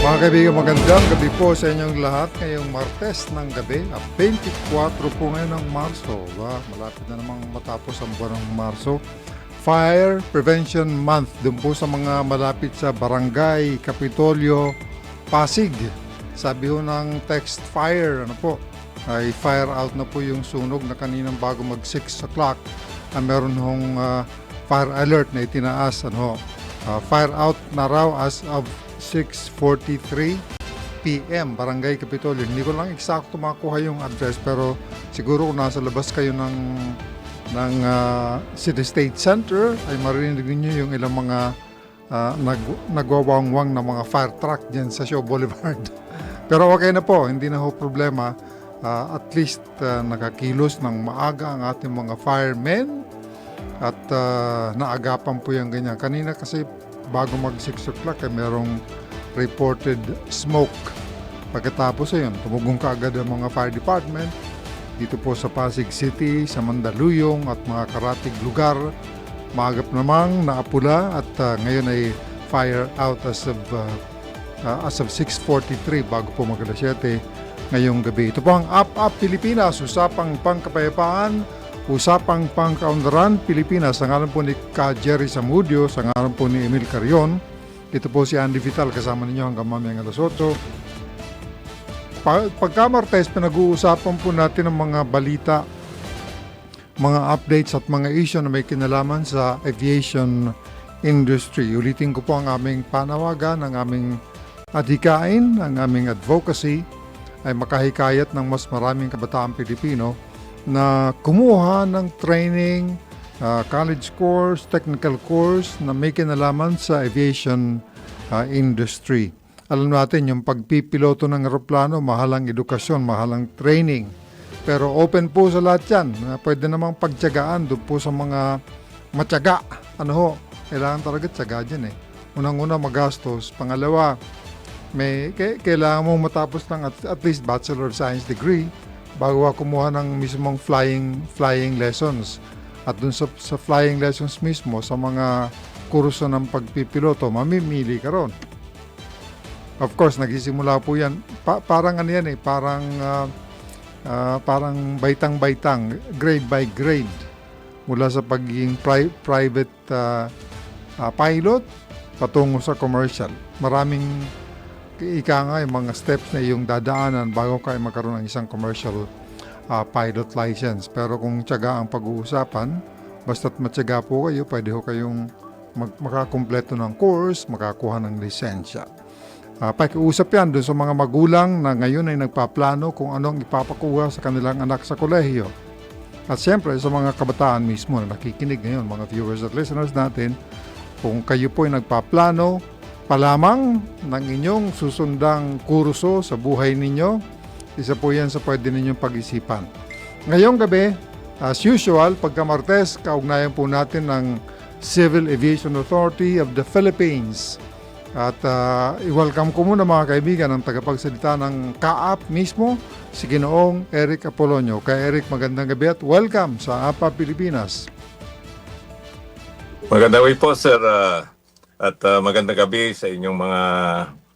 Mga kaibigan, magandang gabi po sa inyong lahat ngayong Martes ng gabi at 24 po ngayon ng Marso. Malapit na namang matapos ang buwan ng Marso. Fire Prevention Month dun po sa mga malapit sa Barangay Kapitolyo, Pasig. Sabi ho ng text fire, ay fire out na po yung sunog na kaninang bago mag 6 o'clock. Meron hong fire alert na itinaas. Fire out na raw as of 6:43 PM, Barangay Kapitolyo. Hindi ko lang eksakto makuha yung address, pero siguro kung nasa labas kayo ng City State Center ay marinig niyo yung ilang mga nagwawangwang na mga fire truck dyan sa Shaw Boulevard. Pero okay na po, hindi na ho problema. At least nakakilos ng maaga ang ating mga firemen at naagapan po yung ganyan. Kanina kasi bago mag 6 o'clock ay merong reported smoke. Pagkatapos ayun, tumugong kaagad ang mga fire department dito po sa Pasig City, sa Mandaluyong at mga karatig lugar. Maagap namang naapula at ngayon ay fire out as of 6:43 bago po mag 7 ngayong gabi. Ito po ang Up Pilipinas, usapang pangkapayapaan, usapang pangkaunlaran Pilipinas. Ang ngalan po ni Jerry Zamudio, sa ngalan po ni Emil Carion. Ito po si Andy Vital, kasama ninyo hanggang mamayang alas 8. Pagka Martes, pinag-uusapan po natin ang mga balita, mga updates at mga issue na may kinalaman sa aviation industry. Ulitin ko po ang aming panawagan, ang aming adhikain, ang aming advocacy ay makahikayat ng mas maraming kabataang Pilipino na kumuha ng training, college course, technical course na may kinalaman sa aviation industry. Alam natin yung pagpipiloto ng eroplano, mahalang edukasyon, mahalang training. Pero open po sa lahat yan. Pwede namang pagtiyagaan doon po sa mga matyaga. Kailangan talaga tiyaga dyan eh. Unang-una magastos. Pangalawa, kailangan mong matapos ng at least Bachelor of Science degree bago ka kumuha ng mismong flying lessons. At dun sa flying lessons mismo, sa mga kurso ng pagpipiloto, mamimili ka ron. Of course, nagsisimula po yan. Parang ano yan eh, parang baitang-baitang, grade by grade. Mula sa pagiging private pilot, patungo sa commercial. Maraming yung mga steps na yung dadaanan bago kayo magkaroon ng isang commercial pilot license. Pero kung tiyaga ang pag-uusapan, basta't matyaga po kayo, pwede ho kayong makakumpleto ng course, makakuha ng lisensya. Pakiusap yan doon sa mga magulang na ngayon ay nagpaplano kung anong ipapakuha sa kanilang anak sa kolehiyo. At siyempre sa mga kabataan mismo na nakikinig ngayon, mga viewers at listeners natin, kung kayo po ay nagpaplano pa lamang ng inyong susundang kurso sa buhay ninyo, isa po yan sa pwede ninyong pag-isipan. Ngayong gabi, as usual, pagka Martes, kaugnayan po natin ng Civil Aviation Authority of the Philippines. At i-welcome ko muna mga kaibigan ang tagapagsalita ng CAAP mismo, si Ginoong Eric Apolonio. Kay Eric, magandang gabi at welcome sa APA Pilipinas. Magandang gabi po, sir. At magandang gabi sa inyong mga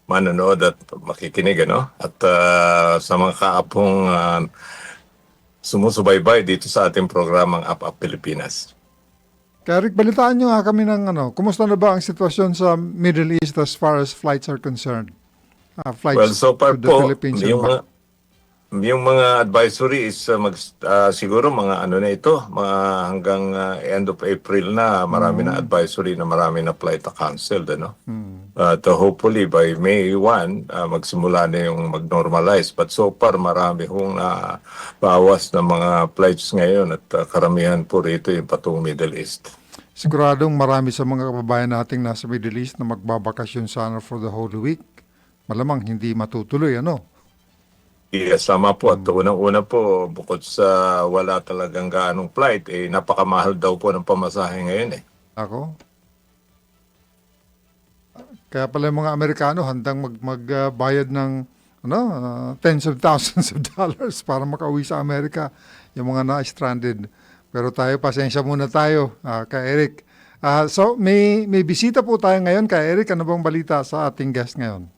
manonood at makikinig, At sa mga kaapong sumusubaybay dito sa ating programang Up Pilipinas. Kaya Rick, balitaan nyo nga kami ng kumusta na ba ang sitwasyon sa Middle East as far as flights are concerned? Well, so far to the po, Philippines yung mga advisory is siguro mga na ito, mga hanggang end of April na marami na advisory na marami na flight na canceled, At hopefully by May 1 magsimula na yung mag-normalize. But so far marami hong bawas na mga flights ngayon at karamihan po rito yung patungong Middle East. Siguradong marami sa mga kababayan nating nasa Middle East na magbabakasyon sana for the Holy Week. Malamang hindi matutuloy, Yes, sama po. At unang-una po, bukod sa wala talagang gaanong flight, napakamahal daw po ng pamasahe ngayon Ako? Kaya pala yung mga Amerikano handang magbayad ng tens of thousands of dollars para makauwi sa Amerika, yung mga na-stranded. Pero tayo, pasensya muna tayo, kay Eric. So, may bisita po tayo ngayon kay Eric. Ano bang balita sa ating guest ngayon?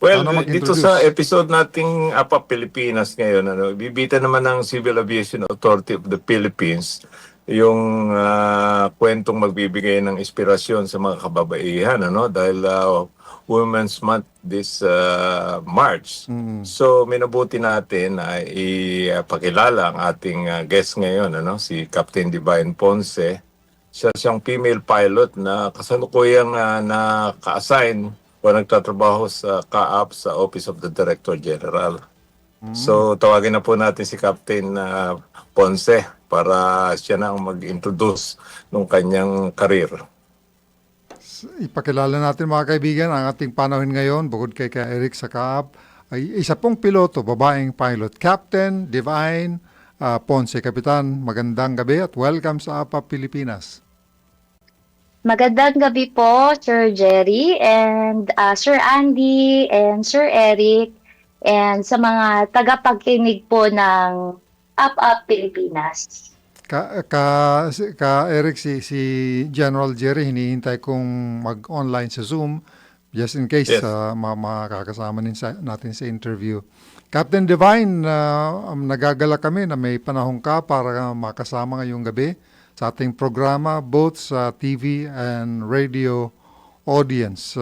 Well, Paano dito sa mag-introduce? episode nating APA Pilipinas ngayon, bibita naman ng Civil Aviation Authority of the Philippines yung kwentong magbibigay ng inspirasyon sa mga kababaihan, dahil Women's Month this March. So, minabuti natin na ipakilala ang ating guest ngayon, si Captain Divine Ponce. Siya siyang female pilot na kasalukuyang naka-assign o nagtatrabaho sa CAAP sa Office of the Director General. So, tawagin na po natin si Captain Ponce para siya na ang mag-introduce ng kanyang career. Ipakilala natin mga kaibigan, ang ating panahon ngayon, bukod kay Eric sa Kaap, ay isa pong piloto, babaeng pilot, Captain Divine Ponce. Kapitan, magandang gabi at welcome sa APA Pilipinas. Magandang gabi po, Sir Jerry and Sir Andy and Sir Eric and sa mga tagapagkinig po ng Up Pilipinas. Eric, si General Jerry, hinihintay kong mag-online sa Zoom just in case Yes. makakasama natin sa interview. Captain Divine, nagagala kami na may panahon ka para makasama ngayong gabi sa ating programa, both sa TV and radio audience.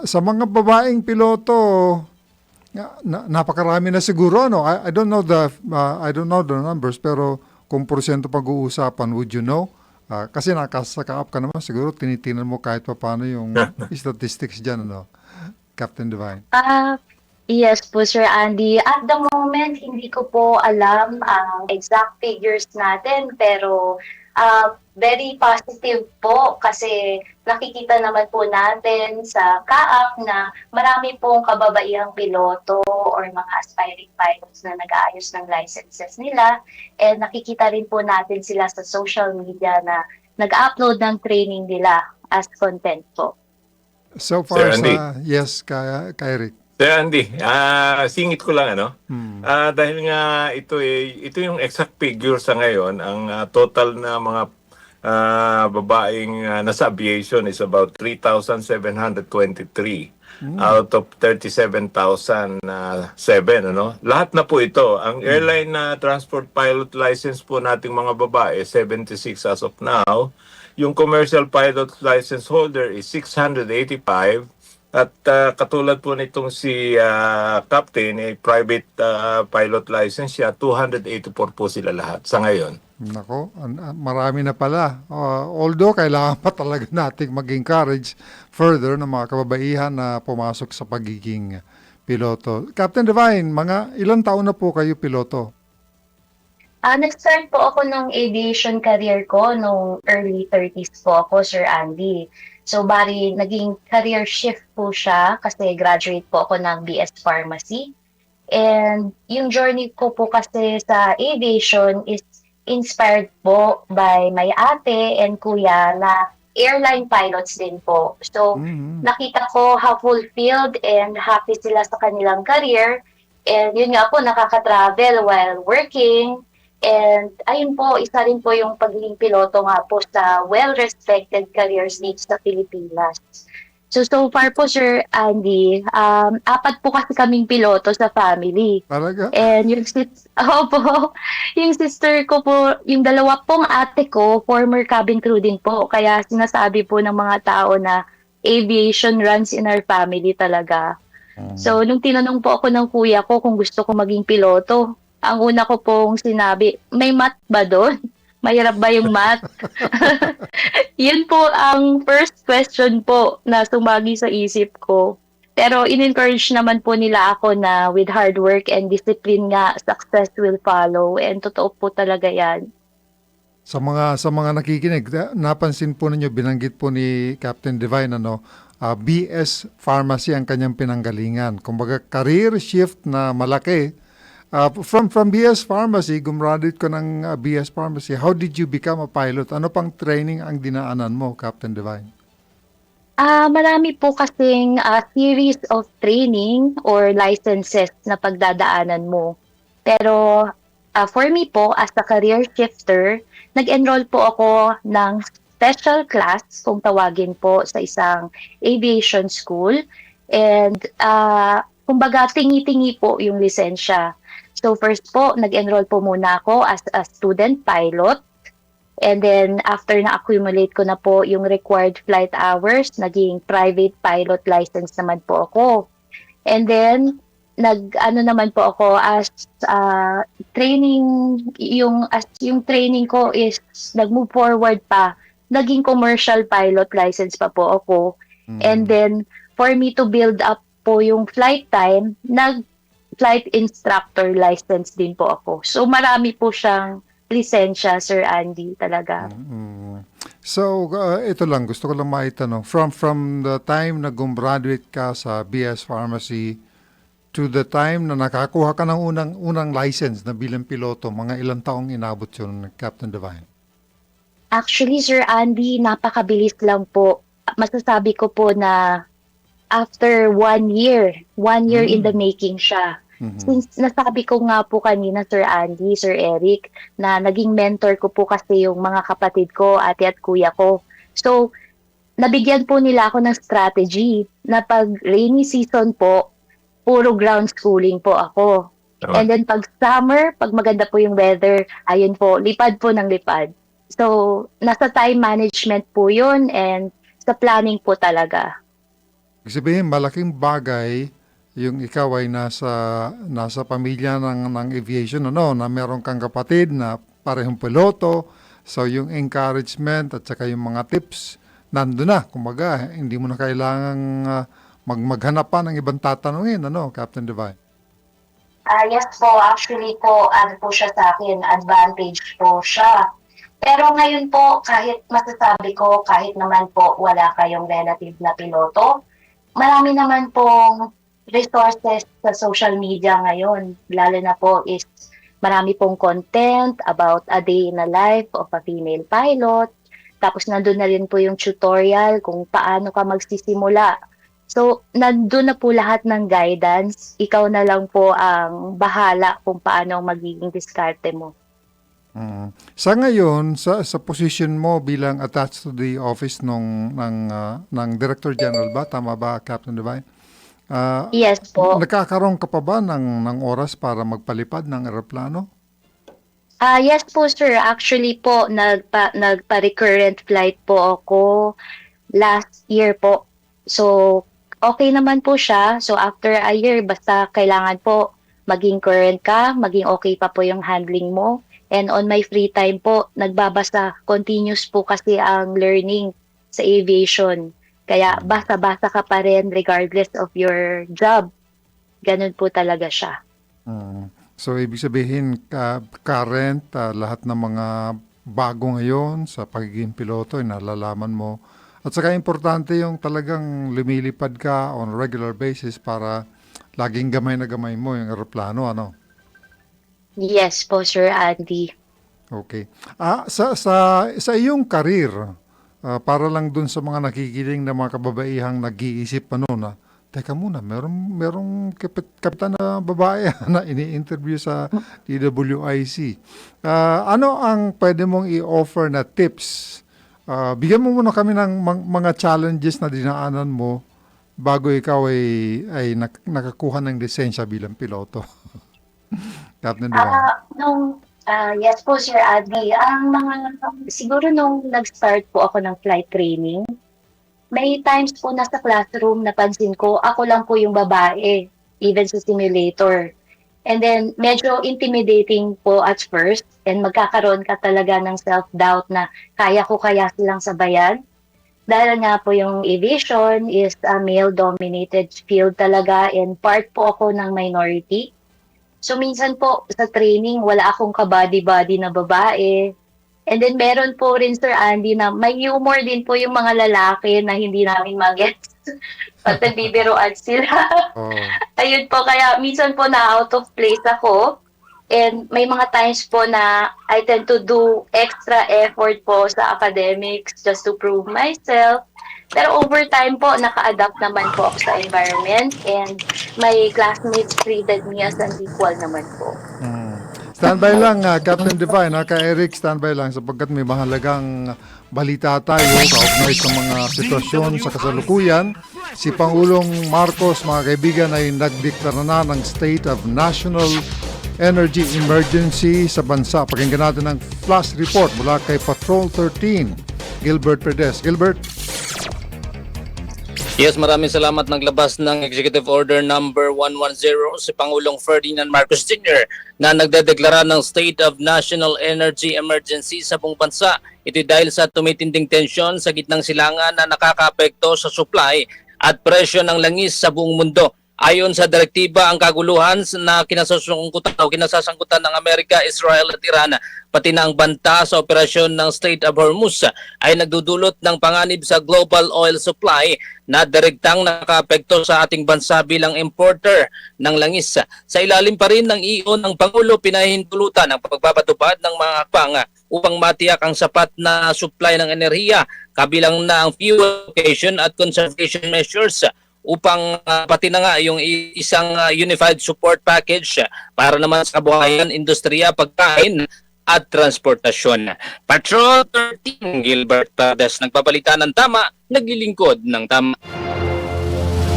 Sa mga babaeng piloto, napakarami na siguro, no? I don't know the numbers, pero kung porsyento pag-uusapan, would you know? Kasi nakasaka-up ka naman, siguro tinitingnan mo kahit pa paano yung statistics dyan, no? Captain Divine. Yes po, Sir Andy. At the moment, hindi ko po alam ang exact figures natin, pero very positive po kasi nakikita naman po natin sa CAAP na marami pong kababaihang piloto or mga aspiring pilots na nag-aayos ng licenses nila, and nakikita rin po natin sila sa social media na nag-upload ng training nila as content po. So far, Sir Andy. yes, kay Eric. Sir Andy, singit ko lang dahil nga ito yung exact figure sa ngayon, ang total na mga babaeng nasa aviation is about 3,723 out of 37,007, Lahat na po ito. Ang airline na transport pilot license po nating mga babae 76 as of now. Yung commercial pilot license holder is 685. At katulad po nitong si Captain, private pilot license siya, 284 po sila lahat sa ngayon. Nako, marami na pala. Although, kailangan pa talaga nating mag-encourage further ng mga kababaihan na pumasok sa pagiging piloto. Captain Divine, mga ilang taon na po kayo piloto? Nag-start po ako ng aviation career ko nung early 30s po ako, Sir Andy. So, bari, naging career shift po siya kasi graduate po ako ng BS Pharmacy. And yung journey ko po kasi sa aviation is inspired po by my ate and kuya na airline pilots din po. So, nakita ko how fulfilled and happy sila sa kanilang career. And yun nga po, nakaka-travel while working. And ayun po, isa rin po yung pagiging piloto nga po sa well-respected careers dito sa Pilipinas. So far po, Sir Andy, 4 po kasi kaming piloto sa family. Talaga? And yung sister ko po, yung 2 pong ate ko, former cabin crew din po. Kaya sinasabi po ng mga tao na aviation runs in our family talaga. So nung tinanong po ako ng kuya ko kung gusto ko maging piloto, ang una ko pong sinabi, may math ba doon? Mahirap ba yung math? Yun po ang first question po na sumagi sa isip ko. Pero in-encourage naman po nila ako na with hard work and discipline nga, success will follow. And totoo po talaga yan. Sa mga nakikinig, napansin po ninyo, binanggit po ni Captain Divine, BS Pharmacy ang kanyang pinanggalingan. Kumbaga, career shift na malaki. From BS Pharmacy, gumraduate ko ng BS Pharmacy. How did you become a pilot? Ano pang training ang dinaanan mo, Captain Divine? Marami po kasing series of training or licenses na pagdadaanan mo. Pero for me po, as a career shifter, nag-enroll po ako ng special class, kung tawagin po, sa isang aviation school. And kumbaga tingi-tingi po yung lisensya. So first po, nag-enroll po muna ako as a student pilot. And then after na-accumulate ko na po yung required flight hours, naging private pilot license naman po ako. And then nag-ano naman po ako as training, yung training ko is nag-move forward pa. Naging commercial pilot license pa po ako. And then for me to build up po yung flight time, nag-flight instructor license din po ako. So marami po siyang lisensya, Sir Andy, talaga. So, ito lang, gusto ko lang maitanong. From the time na gumraduate ka sa BS Pharmacy to the time na nakakuha ka ng unang license na bilang piloto, mga ilang taong inabot yun, Captain Divine? Actually, Sir Andy, napakabilis lang po. Masasabi ko po na after 1 year, 1 year in the making siya. Since nasabi ko nga po kanina, Sir Andy, Sir Eric, na naging mentor ko po kasi yung mga kapatid ko, ate at kuya ko. So, nabigyan po nila ako ng strategy na pag rainy season po, puro ground schooling po ako. And then pag summer, pag maganda po yung weather, ayun po, lipad po ng lipad. So, nasa time management po yun and sa planning po talaga. Ibig sabihin, malaking bagay yung ikaw ay nasa pamilya ng aviation, na meron kang kapatid na parehong piloto. So, yung encouragement at saka yung mga tips, nandun na. Kumbaga, hindi mo na kailangang maghanap pa ng ibang tatanungin, Captain Divine? Yes po, actually po, ano po siya sa akin, advantage po siya. Pero ngayon po, kahit masasabi ko, kahit naman po wala kayong relative na piloto, marami naman pong resources sa social media ngayon. Lalo na po is marami pong content about a day in the life of a female pilot. Tapos nandun na rin po yung tutorial kung paano ka magsisimula. So, nandun na po lahat ng guidance. Ikaw na lang po ang bahala kung paano magiging diskarte mo. Sa ngayon, sa position mo bilang attached to the office ng Director General ba? Tama ba, Captain Divine? Yes po. Nakakaroon ka pa ba ng oras para magpalipad ng eroplano? Yes po, sir. Actually po, nagpa-recurrent flight po ako last year po. So, okay naman po siya. So, after a year, basta kailangan po maging current ka, maging okay pa po yung handling mo. And on my free time po, nagbabasa. Continuous po kasi ang learning sa aviation. Kaya basa-basa ka pa rin regardless of your job. Ganun po talaga siya. So, ibig sabihin, current, lahat ng mga bago ngayon sa pagiging piloto, nalalaman mo. At saka importante yung talagang lumilipad ka on a regular basis para laging gamay na gamay mo yung eroplano, Yes po, Sir Andy. Okay. Sa iyong karir, para lang dun sa mga nakikiling na mga kababaihang nag-iisip na, teka muna, merong kapitan na babae na ini-interview sa DWIC. Ano ang pwede mong i-offer na tips? Bigyan mo muna kami ng mga challenges na dinaanan mo bago ikaw ay nakakuha ng lisensya bilang piloto. Captain Divine. Yes po, Sir Adi. Siguro nung nag-start po ako ng flight training, may times po nasa classroom napansin ko, ako lang po yung babae, even sa simulator. And then, medyo intimidating po at first, and magkakaroon ka talaga ng self-doubt na kaya silang sabayan. Dahil nga po yung aviation is a male-dominated field talaga, and part po ako ng minority. So, minsan po sa training, wala akong kabady-body na babae. And then, meron po rin, Sir Andy, na may humor din po yung mga lalaki na hindi namin mag-gets. Pag nagbibiroan sila. Ayun po, kaya minsan po na out of place ako. And may mga times po na I tend to do extra effort po sa academics just to prove myself. Pero over time po, naka-adapt naman po ako sa environment and my classmates treated me as an equal naman po. Standby lang, Captain Divine, ka-Eric, standby lang sapagkat may mahalagang balita tayo kaugnay sa mga sitwasyon sa kasalukuyan Si Pangulong Marcos, mga kaibigan, ay nagdeklara na ng State of National Energy Emergency sa bansa. Pakinggan natin ang flash report mula kay Patrol 13, Gilbert Perdes. Gilbert? Yes, maraming salamat. Naglabas ng Executive Order number 110 si Pangulong Ferdinand Marcos Jr. na nagdedeklara ng State of National Energy Emergency sa buong bansa. Ito dahil sa tumitinding tensyon sa gitnang silangan na nakakaapekto sa supply at presyo ng langis sa buong mundo. Ayon sa direktiba, ang kaguluhan na kinasasangkutan ng Amerika, Israel at Iran, pati na ang banta sa operasyon ng Strait of Hormuz ay nagdudulot ng panganib sa global oil supply na direktang nakaapekto sa ating bansa bilang importer ng langis. Sa ilalim pa rin ng EO ng Pangulo, pinahintulutan ang pagpapatupad ng mga hakbang upang matiyak ang sapat na supply ng enerhiya, kabilang na ang fuel allocation at conservation measures upang pati na nga yung isang unified support package para naman sa kabuhayan, industriya, pagkain at transportasyon. Patrol 13, Gilbert Perdes, nagbabalita ng tama, naglilingkod ng tama.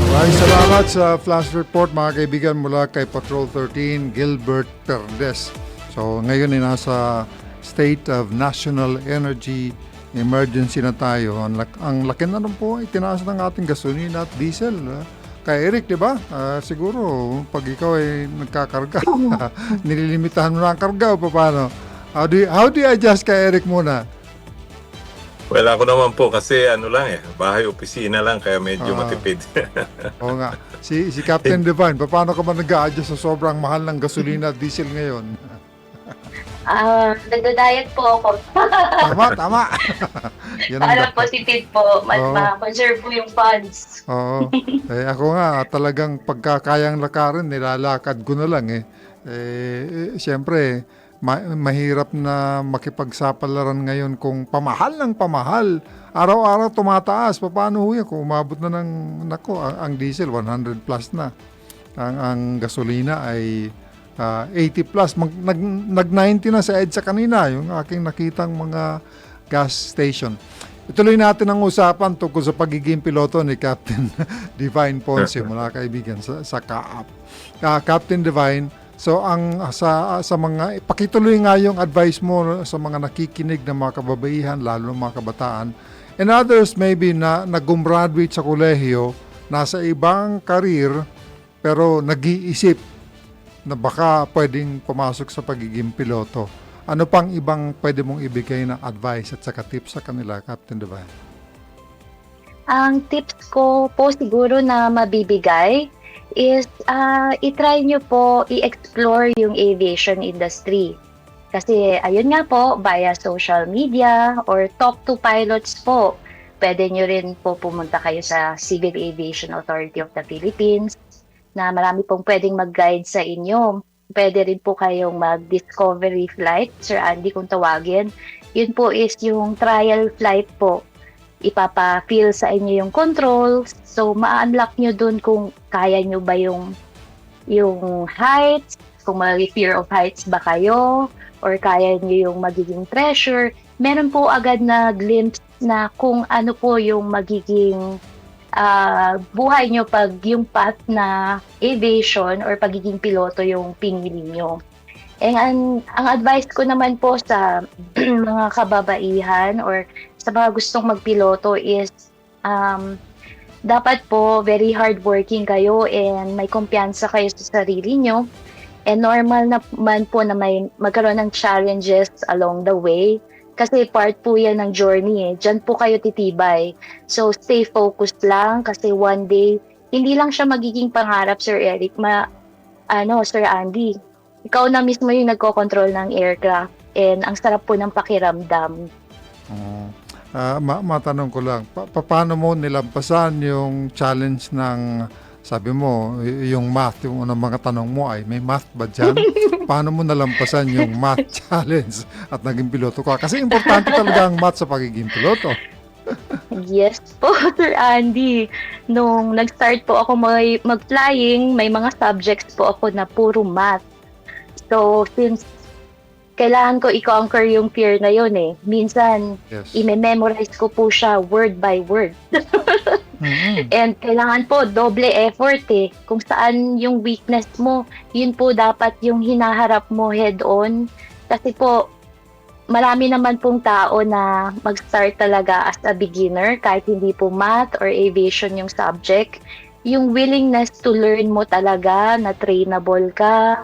Maraming salamat sa flash report, mga kaibigan, mula kay Patrol 13, Gilbert Perdes. So ngayon ay nasa State of National Energy Emergency na tayo. Ang laki na rin po itinaas ng ating gasolina at diesel. Kay Eric, di ba? Siguro, pag ikaw ay nagkakarga, nililimitahan mo na ang karga o paano? How do you adjust kay Eric muna? Well, ako naman po kasi bahay-opisina lang kaya medyo matipid. Oo nga. Si Captain Divine, paano ka ba nag-a-adjust sa sobrang mahal ng gasolina at diesel ngayon? Nagda-diet po ako. Tama. Yan ang Para positive po, mas ma-conserve po yung funds. Oo. Ako nga, talagang pagkakayang lakarin, nilalakad ko na lang siyempre, mahirap na makipagsapalaran ngayon kung pamahal ng pamahal. Araw-araw tumataas. Paano ho yan? Kung umabot na ang diesel, 100 plus na. Ang gasolina ay 80 plus. Nag-90 na sa EDSA kanina, yung aking nakitang mga gas station. Ituloy natin ang usapan tungkol sa pagiging piloto ni Captain Divine Ponce, mga kaibigan, sa CAAP. Captain Divine, so sa mga, pakituloy nga yung advice mo sa mga nakikinig na mga kababaihan, lalo ng mga kabataan, and others maybe na nag-graduate sa kolehiyo, nasa ibang career, pero nag-iisip na baka pwedeng pumasok sa pagiging piloto. Ano pang ibang pwede mong ibigay na advice at saka tips sa kanila, Captain Divine? Ang tips ko po siguro na mabibigay is i-try nyo po i-explore yung aviation industry. Kasi ayun nga po, via social media or talk to pilots po, pwede nyo rin po pumunta kayo sa Civil Aviation Authority of the Philippines na marami pong pwedeng mag-guide sa inyo. Pwede rin po kayong mag-discovery flight, Sir Andy kung tawagin. Yun po is yung trial flight po. Ipapa-feel sa inyo yung controls. So, ma-unlock nyo dun kung kaya nyo ba yung heights, kung fear of heights ba kayo, or kaya nyo yung magiging pressure. Meron po agad na glimpse na kung ano po yung magiging buhay nyo pag yung path na aviation or pagiging piloto yung pinili nyo. Ang advice ko naman po sa mga kababaihan or sa mga gustong magpiloto is dapat po very hardworking kayo and may kumpiyansa kayo sa sarili nyo. And normal naman po na magkaroon ng challenges along the way. Kasi part po yan ng journey Diyan po kayo titibay. So stay focused lang kasi one day, hindi lang siya magiging pangarap, Sir Eric. Sir Andy, ikaw na mismo yung nagko-control ng aircraft and ang sarap po ng pakiramdam. Matanong ko lang, paano mo nilampasan yung challenge ng, sabi mo, yung math, yung unang mga tanong mo ay, may math ba dyan? Paano mo nalampasan yung math challenge at naging piloto ka? Kasi importante talaga ang math sa pagiging piloto. Yes po, Sir Andy. Nung nag-start po ako mag-flying, may mga subjects po ako na puro math. So, since kailangan ko i-conquer yung fear na yun minsan, Yes. i-memorize ko po siya word by word. Mm-mm. And kailangan po doble effort eh. Kung saan yung weakness mo, yun po dapat yung hinaharap mo head on. Kasi po, marami naman pong tao na mag-start talaga as a beginner kahit hindi po math or aviation yung subject. Yung willingness to learn mo talaga, na trainable ka,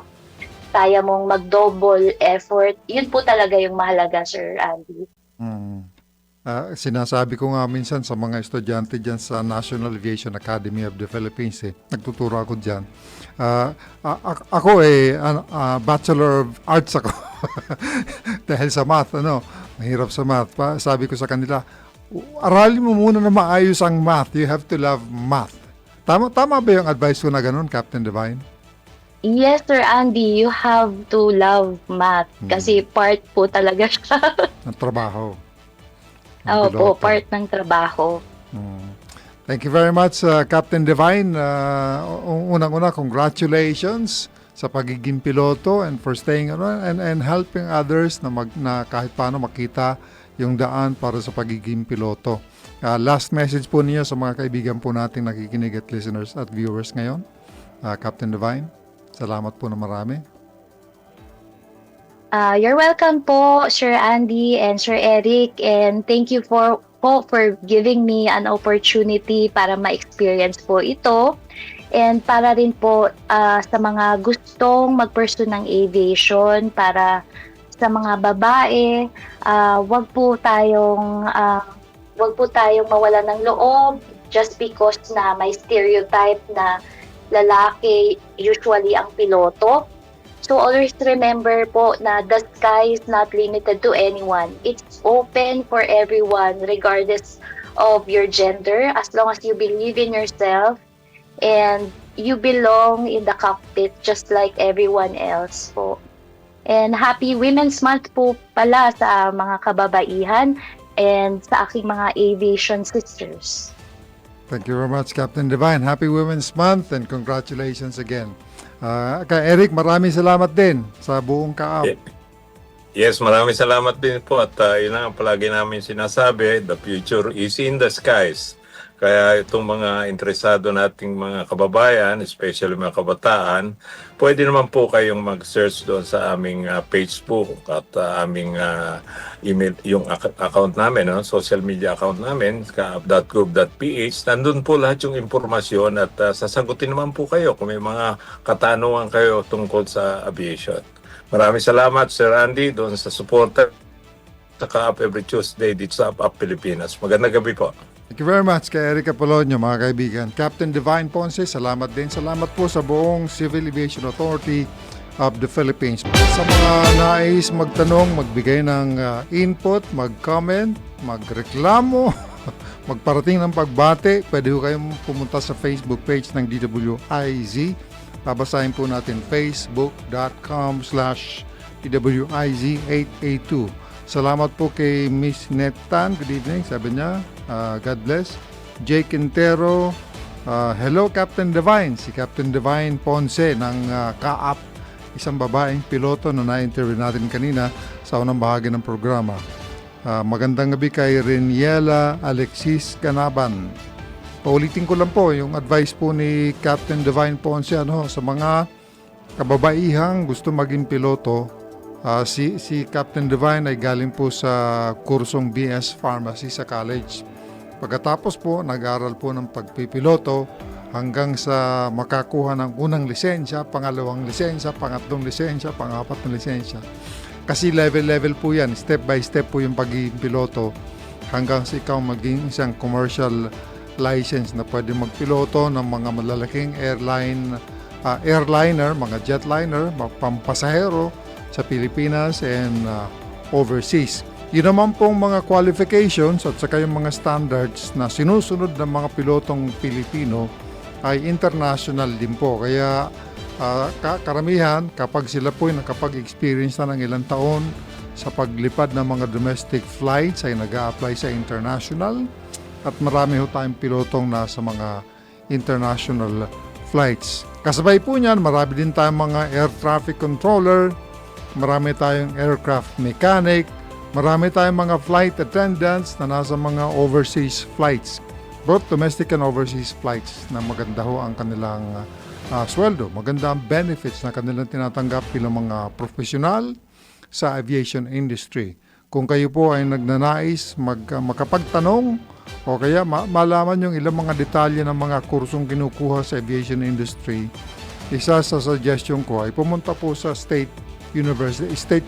kaya mong mag-double effort, yun po talaga yung mahalaga, Sir Andy. Mm. Sinasabi ko nga minsan sa mga estudyante dyan sa National Aviation Academy of the Philippines, nagtuturo ako dyan. Ako Bachelor of Arts ako. Dahil sa math, mahirap sa math. Sabi ko sa kanila, aralin mo muna na maayos ang math. You have to love math. Tama ba yung advice ko na ganun, Captain Divine? Yes, Sir Andy, you have to love math kasi part po talaga siya. Ang trabaho. Opo, part ng trabaho. Thank you very much, Captain Divine. Unang-una, congratulations sa pagiging piloto and for staying and helping others na kahit paano makita yung daan para sa pagiging piloto. Last message po niyo sa mga kaibigan po nating nakikinig at listeners at viewers ngayon, Captain Divine. Salamat po na marami. You're welcome po, Sir Andy and Sir Eric, and thank you for giving me an opportunity para ma-experience po ito and para rin po sa mga gustong mag-pursue ng aviation, para sa mga babae, wag po tayong mawala ng loob just because na may stereotype na lalaki usually ang piloto. So always remember po na the sky is not limited to anyone. It's open for everyone regardless of your gender, as long as you believe in yourself and you belong in the cockpit just like everyone else po. And happy Women's Month po pala sa mga kababaihan and sa aking mga aviation sisters. Thank you very much, Captain Divine. Happy Women's Month and congratulations again. Kay Eric, maraming salamat din sa buong kaap. Yes, maraming salamat din po at yun ang palagi namin sinasabi, the future is in the skies. Kaya itong mga interesado nating mga kababayan, especially mga kabataan, pwede naman po kayong mag-search doon sa aming Facebook at aming email, yung account namin, social media account namin, kaap.gov.ph. Nandun po lahat yung impormasyon at sasagutin naman po kayo kung may mga katanungan kayo tungkol sa aviation. Maraming salamat, Sir Andy, doon sa supporter sa Kaap every Tuesday dito sa Up Pilipinas. Magandang gabi po. Thank you very much kay Eric Apolonio, mga kaibigan. Captain Divine Ponce, salamat din. Salamat po sa buong Civil Aviation Authority of the Philippines. Sa mga nais magtanong, magbigay ng input, mag-comment, magreklamo, magparating ng pagbate, pwede ho kayong pumunta sa Facebook page ng DWIZ. Babasahin po natin facebook.com/DWIZ882. Salamat po kay Miss Netan. Good evening. Sabi niya, God bless. Jake Quintero, hello Captain Divine. Si Captain Divine Ponce ng Kaap, isang babaeng piloto na na-interview natin kanina sa unang bahagi ng programa. Magandang gabi kay Reniela Alexis Canaban. Paulitin ko lang po yung advice po ni Captain Divine Ponce sa mga kababaihang gusto maging piloto. Si Captain Divine ay galing po sa kursong BS Pharmacy sa college. Pagkatapos po, nag-aral po ng pagpipiloto hanggang sa makakuha ng unang lisensya, pangalawang lisensya, pangatlong lisensya, pangapat na lisensya. Kasi level-level po yan, step by step po yung pagiging piloto hanggang sa ikaw maging isang commercial license na pwede magpiloto ng mga malalaking airliner, mga jetliner, pampasahero sa Pilipinas and overseas. Yun naman pong mga qualifications at saka yung mga standards na sinusunod ng mga pilotong Pilipino ay international din po. Kaya karamihan kapag sila po ay nakapag-experience na ng ilang taon sa paglipad ng mga domestic flights ay nag-a-apply sa international at marami ho tayong pilotong nasa mga international flights. Kasabay po niyan, marami din tayong mga air traffic controller, marami tayong aircraft mechanic, marami tayong mga flight attendants na nasa mga overseas flights. both domestic and overseas flights na maganda ho ang kanilang sweldo, maganda ang benefits na kanilang tinatanggap bilang mga profesional sa aviation industry. Kung kayo po ay nagnanais makapagtanong o kaya malaman yung ilang mga detalye ng mga kursong kinukuha sa aviation industry, isa sa suggestion ko ay pumunta po sa State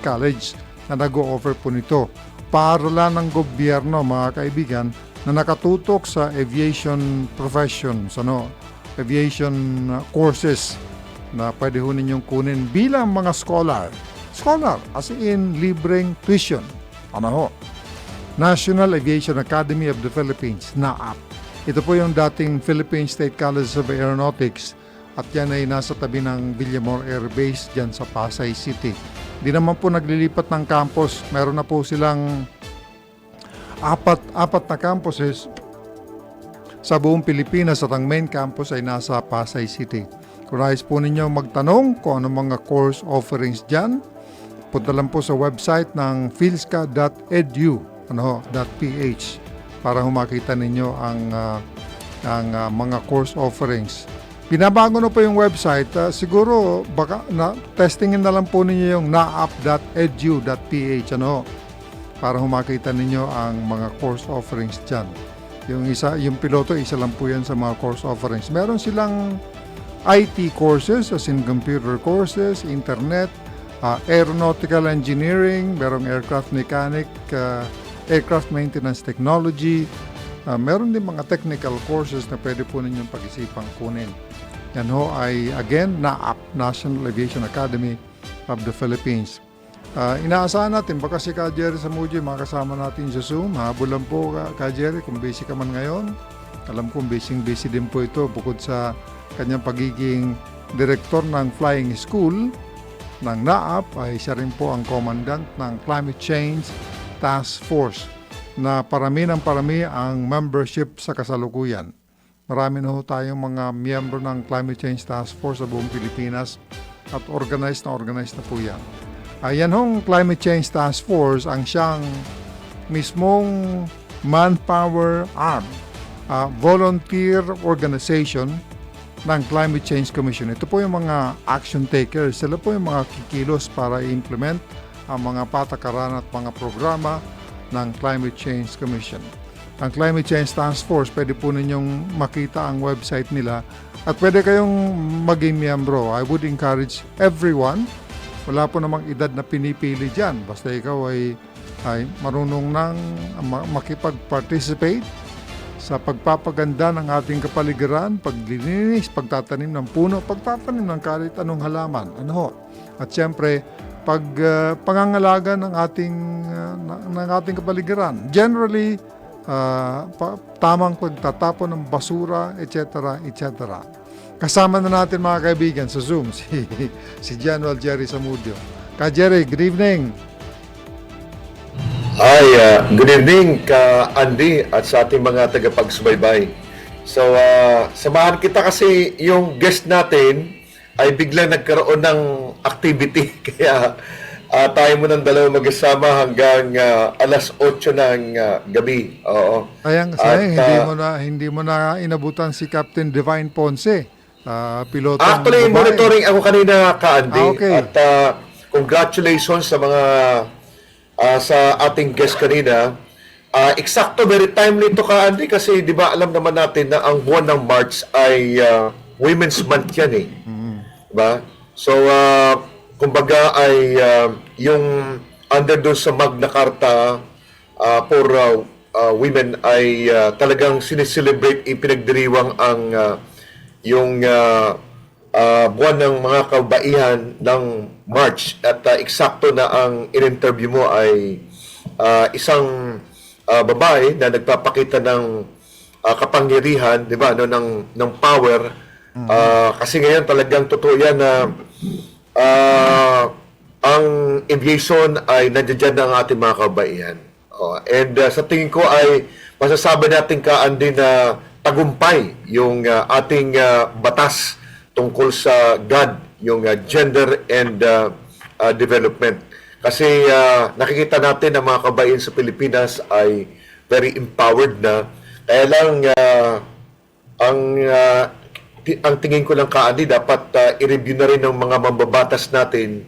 College na nag-o-offer po nito. Paaralan ng gobyerno, mga kaibigan, na nakatutok sa aviation professions, aviation courses na pwede ho ninyong kunin bilang mga scholar. Scholar, as in libreng tuition. National Aviation Academy of the Philippines, NAAP. Ito po yung dating Philippine State College of Aeronautics at yan ay nasa tabi ng Villamor Air Base dyan sa Pasay City. Di naman po naglilipat ng campus. Meron na po silang apat na campuses sa buong Pilipinas at ang main campus ay nasa Pasay City. Kung nais po ninyo magtanong kung ano mga course offerings dyan, punta lang po sa website ng philsca.edu.ph para makita ninyo ang mga course offerings. Pinabago na po yung website. Siguro baka testingin na lang po ninyo yung naap.edu.ph para makita ninyo ang mga course offerings dyan. Yung piloto, isa lang po yan sa mga course offerings. Meron silang IT courses, as in computer courses, internet, aeronautical engineering, merong aircraft mechanic, aircraft maintenance technology. Meron din mga technical courses na pwede po ninyong pag-isipang kunin. Yan ho ay, again, NAAP, National Aviation Academy of the Philippines. Inaasahan natin, baka si Ka Jerry Samudio, makasama natin sa Zoom. Habulan po, Ka Jerry, kung busy ka man ngayon. Alam kong busy din po ito bukod sa kanyang pagiging direktor ng flying school ng NAAP, ay siya rin po ang commandant ng Climate Change Task Force na parami ang membership sa kasalukuyan. Marami na ho tayong mga miyembro ng Climate Change Task Force sa buong Pilipinas at organized na po yan. Ayan hong Climate Change Task Force ang siyang mismong manpower arm, volunteer organization ng Climate Change Commission. Ito po yung mga action takers. Sila po yung mga kikilos para i-implement ang mga patakaran at mga programa ng Climate Change Commission. Ang Climate Change Task Force, pwede po ninyong makita ang website nila at pwede kayong maging miyembro. I would encourage everyone. Wala po namang edad na pinipili dyan. Basta ikaw ay marunong nang makipag-participate sa pagpapaganda ng ating kapaligiran, paglilinis, pagtatanim ng puno, pagtatanim ng kahit anong halaman. At siyempre, pangangalaga ng ating kapaligiran. Generally, tamang pagtatapon ng basura, etc., etc. Kasama na natin mga kaibigan sa Zoom si General Jerry Samudio. Ka Jerry, good evening. Hi, good evening ka Andy at sa ating mga tagapagsubaybay. So, samahan kita kasi yung guest natin ay biglang nagkaroon ng activity kaya tayo mo ng dalawa mag-asama hanggang alas 8 ng gabi. Oo. Sayang, hindi mo na inabutan si Captain Divine Ponce, piloto. Actually, monitoring ako kanina ka Andy. Okay. At congratulations sa mga sa ating guest kanina. Eksakto, very timely ito ka Andy kasi di ba alam naman natin na ang buwan ng March ay Women's Month yan eh. Diba? So, kumbaga ay yung under doon sa Magna Carta for women ay talagang sineselebrate, ipinagdiriwang ang yung buwan ng mga kabaihan ng March at eksakto na ang in-interview mo ay isang babae na nagpapakita ng kapangyarihan, 'di ba, ng power. Kasi ngayon talagang totoo 'yan na ang aviation ay nandiyan na ang ating mga kabaihan. And sa tingin ko ay masasabi natin ka Andy na tagumpay yung ating batas tungkol sa GAD, yung gender and development. Kasi nakikita natin na mga kabayan sa Pilipinas ay very empowered na. Kaya lang, ang tingin ko lang kaani, dapat i-review na rin ng mga mambabatas natin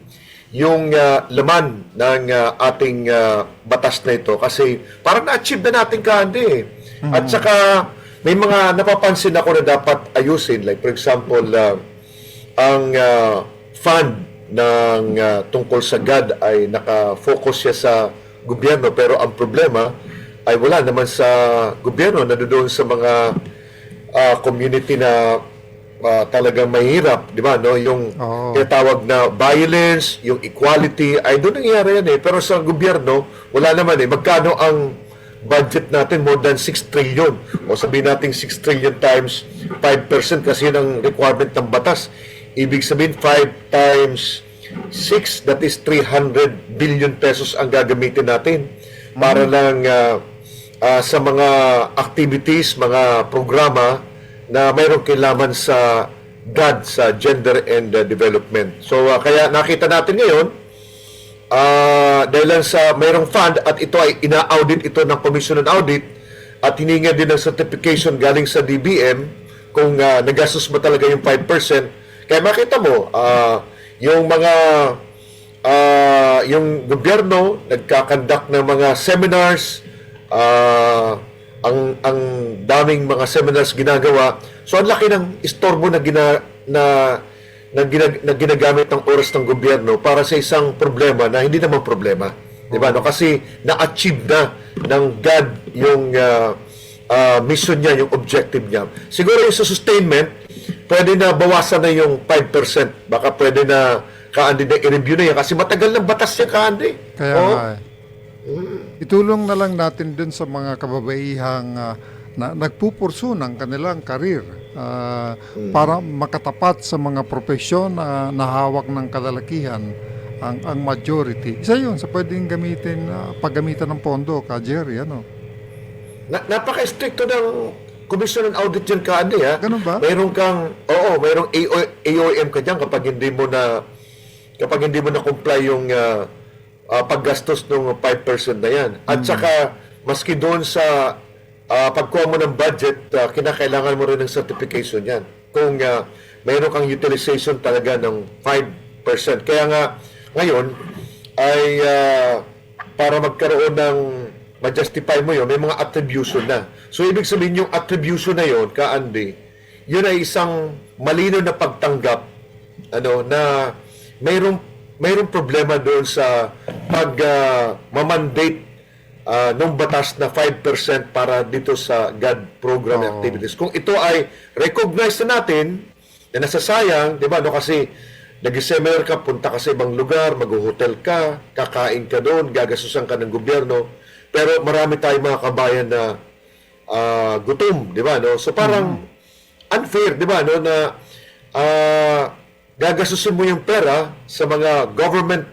yung laman ng ating batas na ito. Kasi parang na-achieve na natin kaani eh. At saka, may mga napapansin ako na dapat ayusin. Like for example, ang fund ng tungkol sa GAD ay nakafocus siya sa gobyerno, pero ang problema ay wala naman sa gobyerno, nandoon sa mga community na talagang mahirap, di ba? No? Yung tinatawag na violence, yung equality, ay doon nangyayari yan eh. Pero sa gobyerno, wala naman eh. Magkano ang budget natin? More than 6 trillion. O sabihin natin 6 trillion times 5% kasi yun ang requirement ng batas. Ibig sabihin 5 times 6, that is 300 billion pesos ang gagamitin natin para lang sa mga activities, mga programa na mayroong kinalaman sa GAD, sa Gender and Development. So kaya nakita natin ngayon, dahil lang sa mayroong fund at ito ay ina-audit ito ng Commission on Audit at hininga din ng certification galing sa DBM kung nagastos ba talaga yung 5%. Kaya makita mo, yung mga yung gobyerno nagkakandak ng mga seminars, ang daming mga seminars ginagawa. So ang laki ng istorbo na ginagamit ng oras ng gobyerno para sa isang problema na hindi naman problema. 'Di ba? No, kasi na-achieve na ng GAD yung mission niya, yung objective niya. Siguro yung sa sustainment, pwede na bawasan na yung 5%. Baka pwede na kaandi na i-review na yan kasi matagal ng batas niya kaandi. Kaya nga eh. Itulong na lang natin dun sa mga kababaihang na nagpupursu ng kanilang karir para makatapat sa mga profesyon na hawak ng kalalakihan ang majority. Isa yun sa pwedeng paggamitan ng pondo, ka Jerry, ano? Napaka-stricto ng Commission on Audit yan kaandi ha. Ganun ba? Mayroong AOM ka dyan kapag hindi mo na comply yung paggastos ng 5% na yan. At saka, maski doon sa pagkuha mo ng budget, kinakailangan mo rin ng certification yan. Kung mayroon kang utilization talaga ng 5%. Kaya nga, ngayon, ay para magkaroon ng ma-justify mo yun, may mga attribution na. So, ibig sabihin yung attribution na yun, kaandi, yun ay isang malino na pagtanggap na mayroong problema doon sa pag-mandate ng batas na 5% para dito sa GAD program activities. Kung ito ay recognize na natin na nasasayang, di ba, no, kasi nag-seminar ka, punta ka sa ibang lugar, mag-hotel ka, kakain ka doon, gagasusan ka ng gobyerno, pero marami tayong mga kabayan na gutom, di ba, no? So parang unfair, di ba, no, na gagasusin mo yung pera sa mga government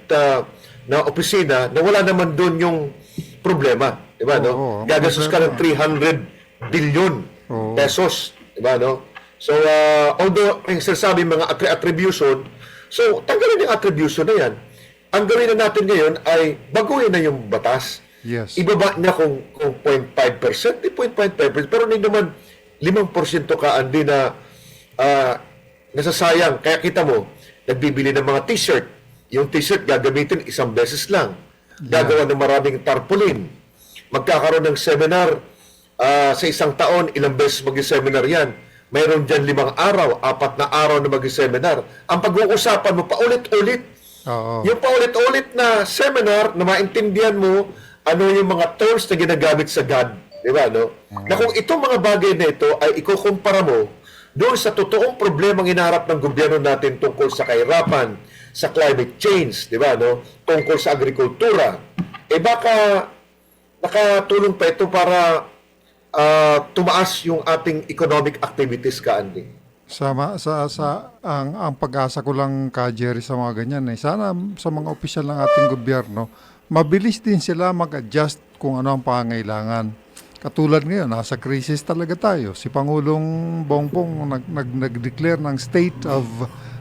na opisina na wala naman doon yung problema, di ba, no? Gagasos ka ng 300 billion pesos, di ba, no? So although yung sinasabi mga attribution, so tanggalin yung attribution na yan. Ang gawin na natin ngayon ay baguhin na yung batas. Yes. Ibaba niya kung 0.5%, 0.5%, pero hindi naman 5% kaandi na nasasayang. Kaya kita mo, nagbibili ng mga t-shirt. Yung t-shirt gagamitin isang beses lang. Gagawa ng maraming tarpaulin. Magkakaroon ng seminar sa isang taon, ilang beses mag-seminar yan. Mayroon dyan 5 araw, 4 na araw na mag-seminar. Ang pag-uusapan mo, paulit-ulit. Yung paulit-ulit na seminar na maintindihan mo ano yung mga terms na ginagamit sa GAD. Di ba, no? Na kung itong mga bagay na ito ay ikukumpara mo doon sa totoong problemang hinaharap ng gobyerno natin tungkol sa kahirapan, sa climate change, di ba, no? Tungkol sa agrikultura, baka nakatulong pa ito para tumaas yung ating economic activities, kaandi. Ang pag-asa ko lang, ka Jerry, sa mga ganyan sana sa mga opisyal ng ating gobyerno, mabilis din sila mag-adjust kung ano ang pangangailangan. Katulad ngayon, nasa crisis talaga tayo. Si Pangulong Bongbong nag-declare ng State of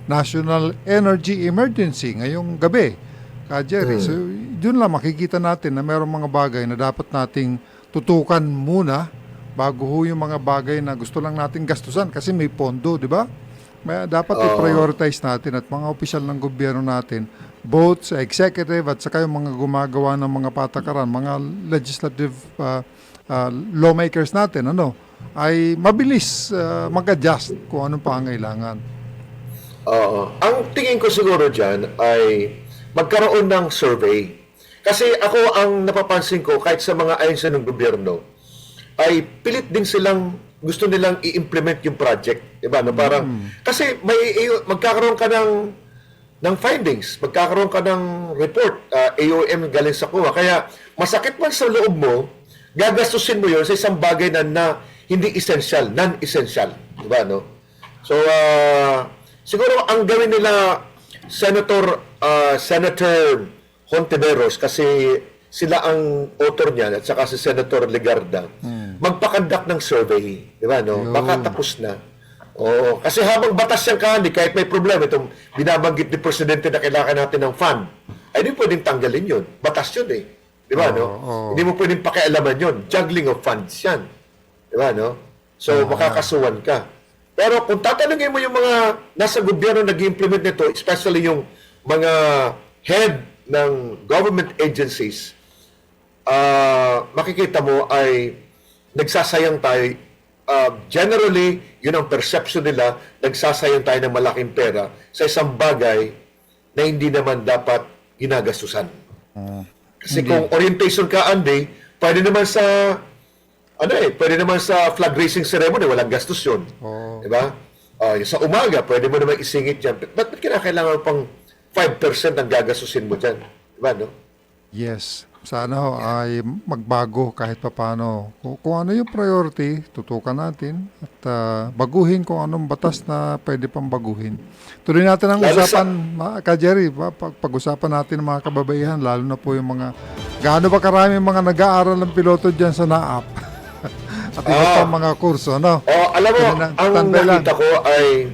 National Energy Emergency ngayong gabi, ka Jerry. So, doon lang makikita natin na mayroong mga bagay na dapat nating tutukan muna bago ho yung mga bagay na gusto lang natin gastusan kasi may pondo, di ba? Dapat Oo. i-prioritize natin at mga opisyal ng gobyerno natin, both sa executive at saka yung mga gumagawa ng mga patakaran, mga legislative lawmakers natin, ay mabilis mag-adjust kung anong pangailangan. Oo. Ang tingin ko siguro dyan ay magkaroon ng survey. Kasi ako ang napapansin ko, kahit sa mga ahensya ng gobyerno, ay pilit din silang gusto nilang i-implement yung project. Diba? No? Parang, kasi magkakaroon ka ng findings, magkakaroon ka ng report, AOM galing sa kuha. Kaya masakit man sa loob mo, gagastusin mo yun sa isang bagay na hindi essential, non-essential. Diba? No? So, siguro ang gawin nila Senator Hontiveros, kasi sila ang author niyan at saka si Senator Legarda, magpakandak ng survey, di ba, no? Baka tapos na. Oo, kasi habang batas yan kahit may problema, itong binabanggit ni Presidente na kailangan natin ng fund, ay di pwedeng tanggalin yun. Batas yun eh. Di ba, no? Hindi mo pwedeng pakialaman yun. Juggling of funds yan. Di ba, no? So, makakasuhan ka. Pero kung tatanungin mo yung mga nasa gobyerno nag-implement nito, especially yung mga head ng government agencies, makikita mo ay nagsasayang tayo. Generally, yun ang perception nila, nagsasayang tayo ng malaking pera sa isang bagay na hindi naman dapat ginagastusan. Kasi kung orientation ka, Andy, pwede naman sa flag raising ceremony, walang gastos yun. Diba? Yung sa umaga, pwede mo naman isingit yan. Ba't kinakailangan pang 5% ang gagastusin mo dyan? Diba, no? Yes. Sana ho ay magbago kahit papano. Kung ano yung priority, tutukan natin at baguhin kung anong batas na pwede pang baguhin. Tuloy natin ang Lalo usapan, Ka Jerry, pag-usapan natin ng mga kababaihan, lalo na po yung mga, gaano ba karami mga nag-aaral ng piloto dyan sa NAAP? At iba pa mga kurso, no? Alam mo, ang standby lang. nakita ko ay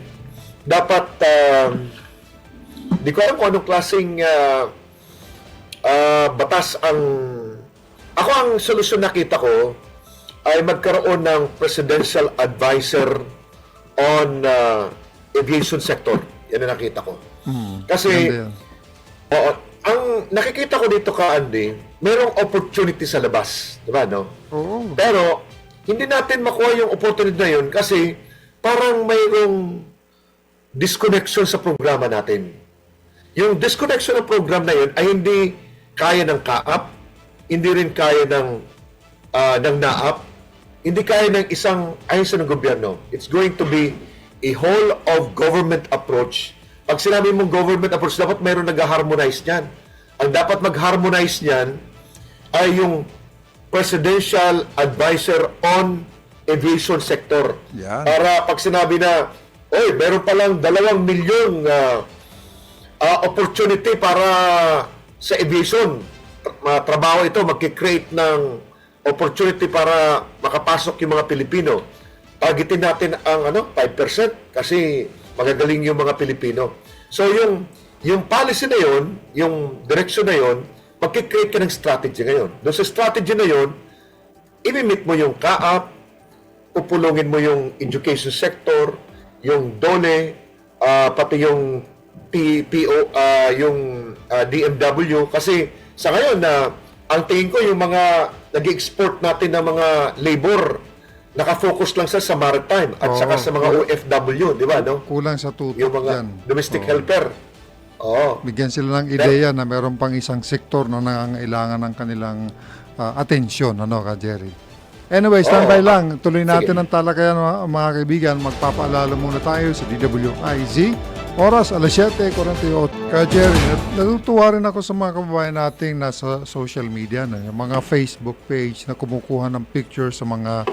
dapat, di ko alam kung anong klaseng batas ako ang solusyon nakita ko ay magkaroon ng presidential advisor on aviation sector. Yan ang nakita ko. Kasi Ganda yan. ang nakikita ko dito ka, Andy, merong opportunity sa labas, di ba, no? Oo. Pero hindi natin makuha yung opportunity na yun kasi parang mayroong disconnection sa programa natin. Yung disconnection ng program na yun ay hindi kaya ng KAAP, hindi rin kaya ng NAAP, hindi kaya ng isang ahensya ng gobyerno. It's going to be a whole of government approach. Pag sinabi mong government approach, dapat mayroon nag-harmonize niyan. Ang dapat mag-harmonize niyan ay yung Presidential Advisor on Aviation Sector. Yan. Para pag sinabi na, oy, meron palang 2 milyong opportunity para sa aviation. Trabaho ito, magkikreate ng opportunity para makapasok yung mga Pilipino. Targetin natin ang 5% kasi magagaling yung mga Pilipino. So yung policy na yon, yung direction na yon, magkikreate ka ng strategy ngayon. Doon sa strategy na yon, imimit mo yung KAAP, pupulungin mo yung education sector, yung DOLE, pati yung yung DMW. Kasi sa ngayon ang tingin ko yung mga nag-export natin ng mga labor, nakafocus lang sa maritime at saka sa mga OFW, di ba? No? Kulang sa tutok Yung mga dyan. domestic helper. Oo. Bigyan sila ng ideya na meron pang isang sektor na nangangailangan ng kanilang atensyon, Ka Jerry? Anyway, standby lang. Tuloy natin ang talakayan, mga kaibigan. Magpapaalala muna tayo sa DWIZ. Oras, alas 7:48. Ka Jerry, natutuwa rin ako sa mga kababayan nating nasa social media, yung mga Facebook page na kumukuha ng picture sa mga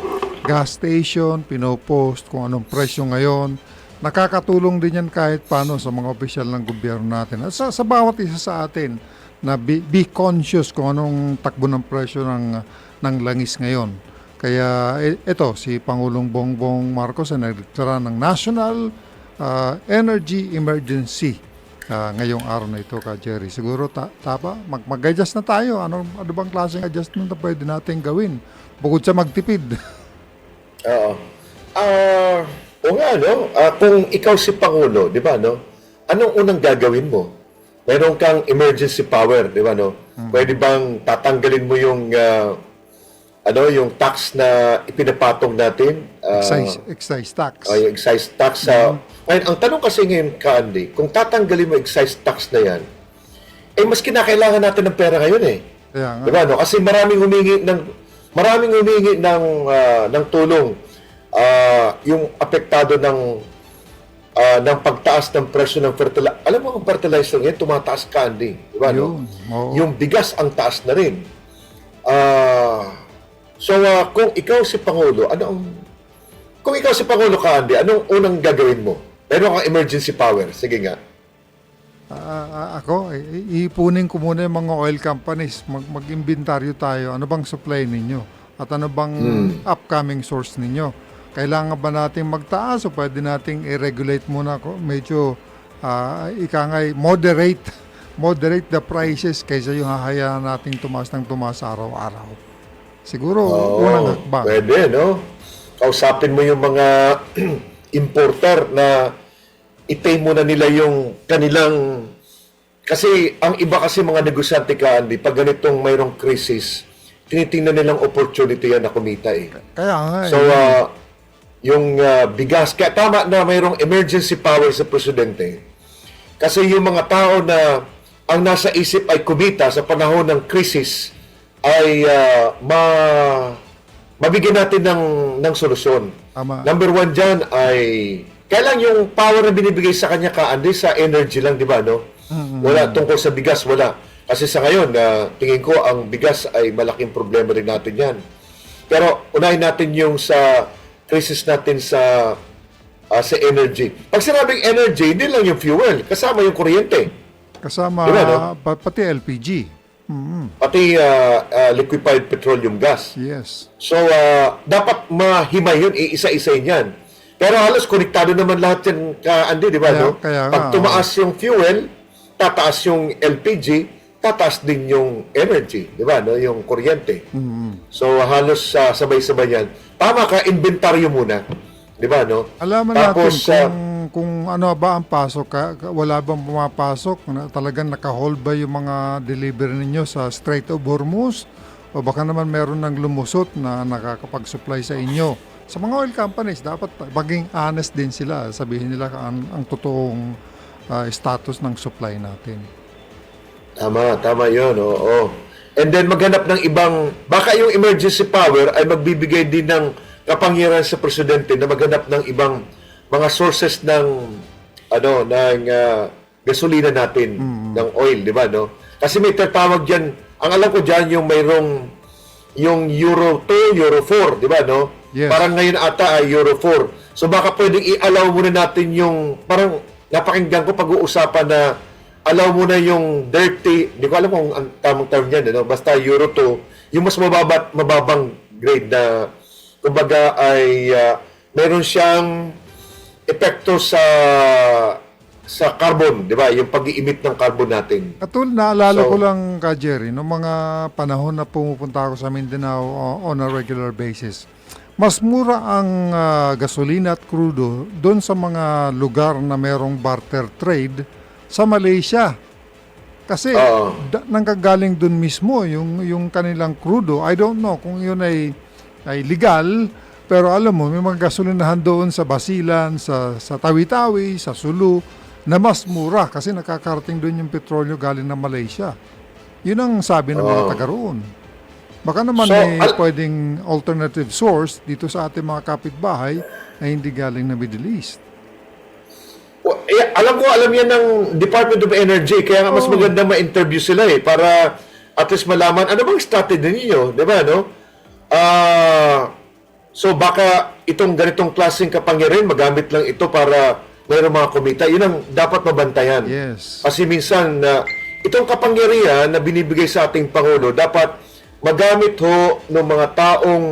gas station, pinopost kung anong presyo ngayon. Nakakatulong din yan kahit paano sa mga opisyal ng gobyerno natin. At sa bawat isa sa atin na be conscious kung anong takbo ng presyo ng langis ngayon. Kaya ito, si Pangulong Bongbong Marcos ay nagdeklara ng National Energy Emergency ngayong araw na ito, Ka Jerry. Siguro tapa, mag-adjust na tayo. Ano bang klaseng adjustment na pwede natin gawin? Bukod sa magtipid. Oo. O nga, no? Kung ikaw si Pangulo, di ba, no? Anong unang gagawin mo? Meron kang emergency power, di ba, no? Pwede bang tatanggalin mo yung, yung tax na ipinapatong natin? Excise tax. Yung excise tax. Ngayon, ang tanong kasi ngayon, Andy, kung tatanggalin mo excise tax na yan, mas kinakailangan natin ng pera ngayon eh. Kaya nga. Di ba, no? Kasi maraming humingi ng tulong yung apektado ng pagtaas ng presyo ng fertilizer. Alam mo, ang fertilizer ngayon, tumataas ka, Andy. Di ba, no? Oo. Yung bigas ang taas na rin. Kung ikaw si Pangulo, kung ikaw si Pangulo ka, Andy, anong unang gagawin mo? Meron kang emergency power. Sige nga. Ako, iipunin ko muna yung mga oil companies. Mag-inventaryo tayo. Ano bang supply ninyo? At ano bang upcoming source ninyo? Kailangan ba nating magtaas o pwede nating i-regulate muna ko? Medyo, moderate the prices kaysa yung hahayaan nating tumaas ng tumaas araw-araw. Siguro, unang hakbang. Pwede, no? Kausapin mo yung mga importer na i-pay muna nila yung kanilang... Kasi ang iba kasi mga negosyante ka, Andy, pag ganitong mayroong crisis, tinitingnan nilang opportunity yan na kumita eh. Kaya nga. So, yung bigas, kaya tama na mayroong emergency power sa presidente. Kasi yung mga tao na ang nasa isip ay kumita sa panahon ng crisis ay mabigyan natin ng solusyon. Tama. Number one dyan ay kailan yung power na binibigay sa kanya ka, Andy, sa energy lang, di ba, no? Wala, tungkol sa bigas, wala. Kasi sa ngayon, tingin ko, ang bigas ay malaking problema rin natin yan. Pero unahin natin yung sa crisis natin sa energy. Pag sinabing energy, hindi lang yung fuel, kasama yung kuryente. Kasama, Diba, no? pati LPG. Pati liquefied petroleum gas. Yes. So, dapat mahimay yun, iisa-isayin yan. Pero halos konektado naman lahat yan, Andy, di ba? No? Kaya Pag nga, tumaas yung fuel, tataas yung LPG, tataas din yung energy, di ba? No? Yung kuryente. So, halos sabay-sabay yan. Tama ka, inventaryo muna. Di ba? No? Alaman Tapos, natin kung ano ba ang pasok. Wala bang pumapasok? Talagang naka-hold ba yung mga delivery ninyo sa Strait of Hormuz? O baka naman meron ng lumusot na nakakapag-supply sa inyo? Sa mga oil companies, dapat maging honest din sila. Sabihin nila ang totoong status ng supply natin. Tama yun, oo. And then maghanap ng ibang, baka yung emergency power ay magbibigay din ng kapangyarihan sa presidente na maghanap ng ibang mga sources ng gasolina natin, ng oil, di ba, no? Kasi may tatawag diyan, ang alam ko diyan yung mayroong yung Euro 2, Euro 4, di ba, no? Yes. Parang ngayon ata ay Euro 4. So baka pwedeng i-allow muna natin yung, parang napakinggan ko pag-uusapan na allow muna yung dirty, hindi ko alam kung ang tamang term niyan, no? Basta Euro 2, yung mas mababang grade na kumbaga ay meron siyang epekto sa carbon, di ba? Yung pag-i-emit ng carbon natin. Naalala So, ko lang ka, Jerry, noong mga panahon na pumupunta ako sa Mindanao on a regular basis, mas mura ang gasolina at crudo doon sa mga lugar na merong barter trade sa Malaysia. Kasi nanggagaling doon mismo yung kanilang crudo. I don't know kung yun ay legal, pero alam mo, may mga gasolinahan doon sa Basilan, sa Tawi-Tawi, sa Sulu, na mas mura kasi nakakarating doon yung petrolyo galing ng Malaysia. Yun ang sabi ng mga taga roon. Baka naman may pwedeng alternative source dito sa ating mga kapitbahay na hindi galing na Middle East. Alam yan ng Department of Energy, kaya nga mas maganda ma-interview sila para at least malaman ano bang strategy ninyo, di ba, no? So baka itong ganitong klaseng kapangyarihan, magamit lang ito para mayroong mga kumita. Yun ang dapat mabantayan. Yes. Kasi minsan, itong kapangyarihan na binibigay sa ating Pangulo, dapat magamit ho ng mga taong,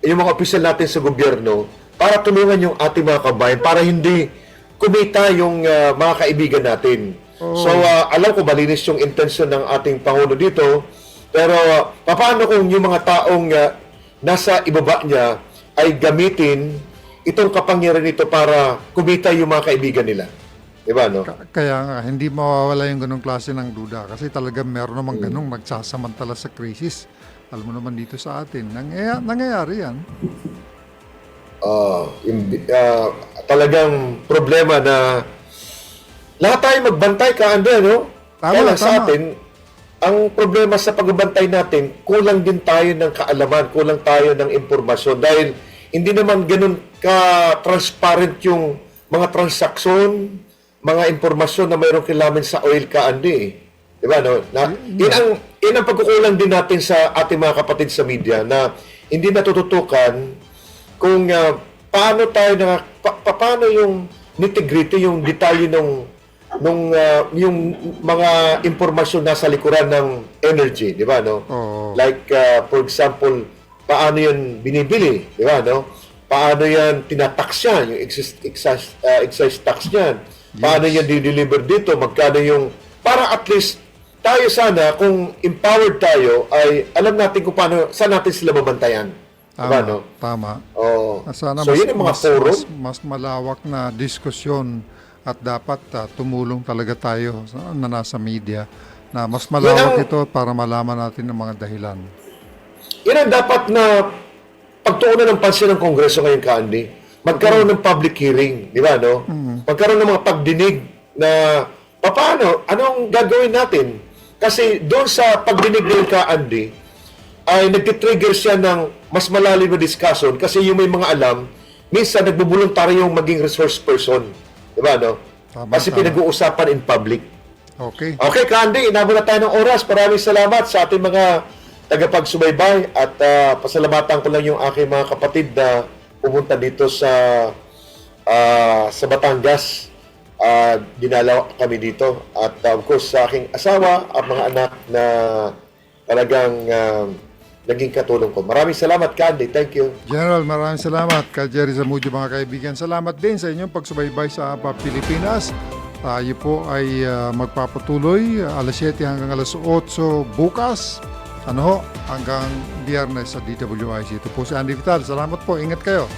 yung mga opisyal natin sa gobyerno, para tulungan yung ating mga kabayan, para hindi kumita yung mga kaibigan natin. So, alam ko malinis yung intensyon ng ating Pangulo dito, pero paano kung yung mga taong nasa ibaba niya ay gamitin itong kapangyarihan nito para kumita yung mga kaibigan nila. Diba, no? Kaya nga, hindi mawawala yung ganong klase ng duda. Kasi talaga meron namang ganong nagsasamantala sa krisis. Alam mo naman dito sa atin, nangyayari yan. Talagang problema na lahat tayo magbantay ka, Andre, no? Tama, Kaya lang sa tama. atin, ang problema sa pagbantay natin, kulang din tayo ng kaalaman, kulang tayo ng impormasyon dahil hindi naman ganun ka-transparent yung mga transaksyon, mga impormasyon na mayroong kailangan sa oil ka, Andy. Di ba, no? Yan ang pagkukulang din natin sa ating mga kapatid sa media na hindi natututukan kung paano tayo paano yung nitty-gritty, yung detalye yung mga impormasyon nasa likuran ng energy, di ba, no? Oo. Like, for example, paano yan binibili, di ba, no? Paano yan tinatax yan, yung excise tax yan. Paano yan di-deliver dito, magkano yung, para at least, tayo sana, kung empowered tayo, ay alam natin kung paano, saan natin sila mabantayan. Di ba, no? Tama. Oo. Sana So, yun ang mga forum. mas malawak na diskusyon at dapat tumulong talaga tayo na nasa media na mas malawak ito para malaman natin ang mga dahilan. Yan ang dapat na pagtuunan ng pansin ng Kongreso ngayon, Candy. Magkaroon ng public hearing, di ba, no? Magkaroon ng mga pagdinig na paano, anong gagawin natin? Kasi doon sa pagdinig ng Candy, ay nagtitrigger siya ng mas malalim na discussion kasi yung may mga alam, minsan nagbubuluntaryo yung maging resource person. Di ba, no? Tama, Kasi tama. pinag-uusapan in public. Okay. Okay, Candy, inabot na tayo ng oras. Maraming salamat sa ating mga tagapagsubaybay at pasalamatan ko lang yung aking mga kapatid na pumunta dito sa Batangas. Dinalaw kami dito. At of course, sa aking asawa at mga anak na talagang naging katulong ko. Maraming salamat, Candy. Thank you. General, maraming salamat kay Jerry Zamudio, mga kaibigan. Salamat din sa inyong pagsubaybay sa Pilipinas. Tayo po ay magpapatuloy alas 7 hanggang alas 8 bukas. Hanggang Biyernes sa DWIC. Ito po si Andy Vital. Salamat po. Ingat kayo.